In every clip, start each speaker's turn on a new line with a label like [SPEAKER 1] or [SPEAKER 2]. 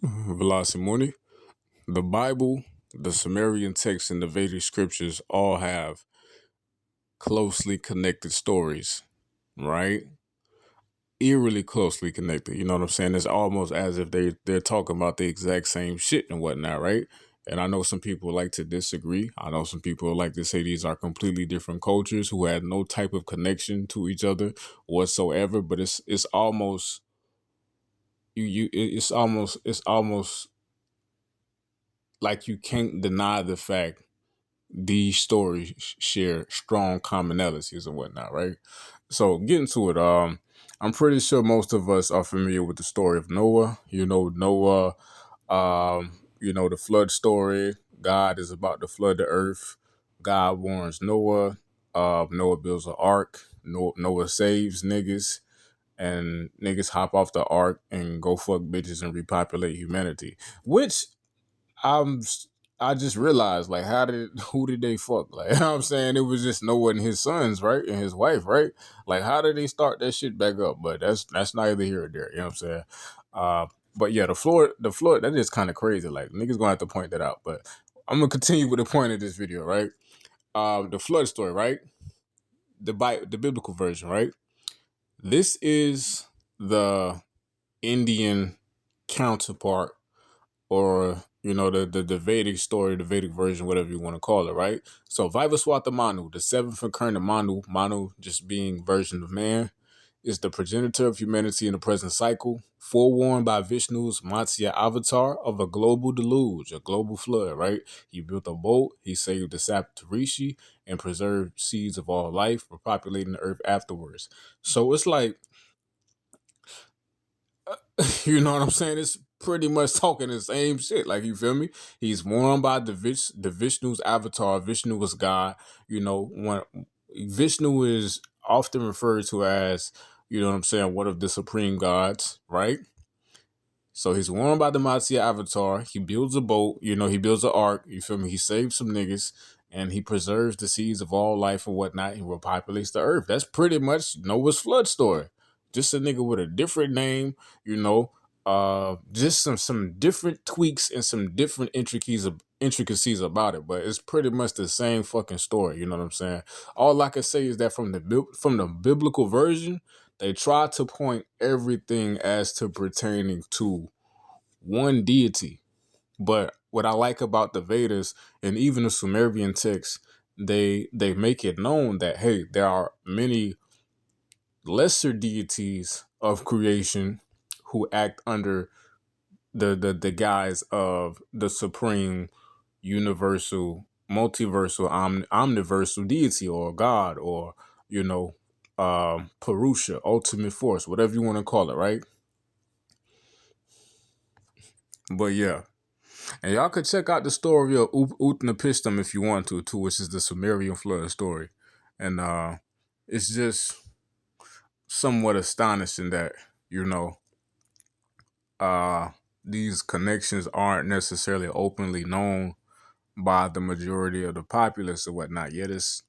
[SPEAKER 1] Velasimuni. The Bible, the Sumerian Texts, and the Vedic Scriptures all have closely connected stories, right? Eerily closely connected. You know what I'm saying? It's almost as if they're talking about the exact same shit and whatnot, right? And I know some people like to disagree. I know some people like to say these are completely different cultures who had no type of connection to each other whatsoever. But it's almost it's almost like you can't deny the fact these stories share strong commonalities and whatnot, right? So getting to it, I'm pretty sure most of us are familiar with the story of Noah. You know, Noah, the flood story. God is about to flood the earth. God warns Noah. Noah builds an ark. Noah saves niggas, and niggas hop off the ark and go fuck bitches and repopulate humanity. Which I'm I just realized, like, who did they fuck? Like, you know what I'm saying? It was just Noah and his sons, right? And his wife, right? Like, how did they start that shit back up? But that's neither here or there, you know what I'm saying? Uh but yeah, the floor, that is kind of crazy. Like, niggas gonna have to point that out. But I'm gonna continue with the point of this video, right? The flood story, right? The biblical version, right? This is the Indian counterpart, or the Vedic story, the Vedic version, whatever you want to call it, right? So Vivaswata Manu, the seventh recurrent of Manu just being version of man, is the progenitor of humanity in the present cycle, forewarned by Vishnu's Matsya avatar of a global deluge, a global flood, right? He built a boat, he saved the Saptarishi, and preserved seeds of all life, repopulating the earth afterwards. So it's like, you know what I'm saying? It's pretty much talking the same shit. Like, you feel me? He's warned by the Vishnu's avatar. Vishnu was God. When Vishnu is often referred to as, you know what I'm saying, one of the supreme gods, right? So he's warned by the Matsya avatar. He builds a boat, he builds an ark, you feel me? He saves some niggas, and he preserves the seeds of all life and whatnot. He repopulates the earth. That's pretty much Noah's flood story. Just a nigga with a different name, just some different tweaks and some different intricacies about it, but it's pretty much the same fucking story. You know what I'm saying? All I can say is that from the biblical version, they try to point everything as to pertaining to one deity. But what I like about the Vedas and even the Sumerian texts, they make it known that, hey, there are many lesser deities of creation who act under the guise of the supreme, universal, multiversal, omniversal deity, or God, or Purusha, ultimate force, whatever you want to call it, right? But yeah, and y'all could check out the story of Utnapishtim if you want to, too, which is the Sumerian flood story, and it's just somewhat astonishing that these connections aren't necessarily openly known by the majority of the populace or whatnot. Yet it's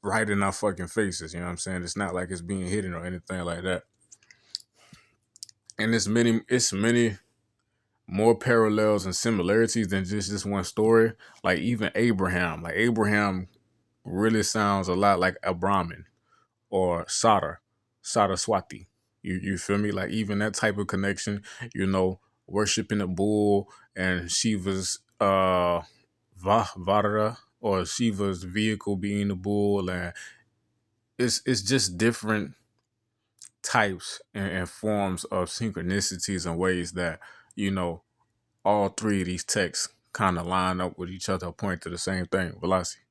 [SPEAKER 1] right in our fucking faces. You know what I'm saying? It's not like it's being hidden or anything like that. And it's many more parallels and similarities than just this one story. Like, even Abraham. Like, Abraham really sounds a lot like a Brahmin or Saraswati. You feel me? Like, even that type of connection, worshiping a bull and Shiva's Vara, or Shiva's vehicle being the bull, and it's just different types and forms of synchronicities and ways that all three of these texts kind of line up with each other, point to the same thing. Velocity.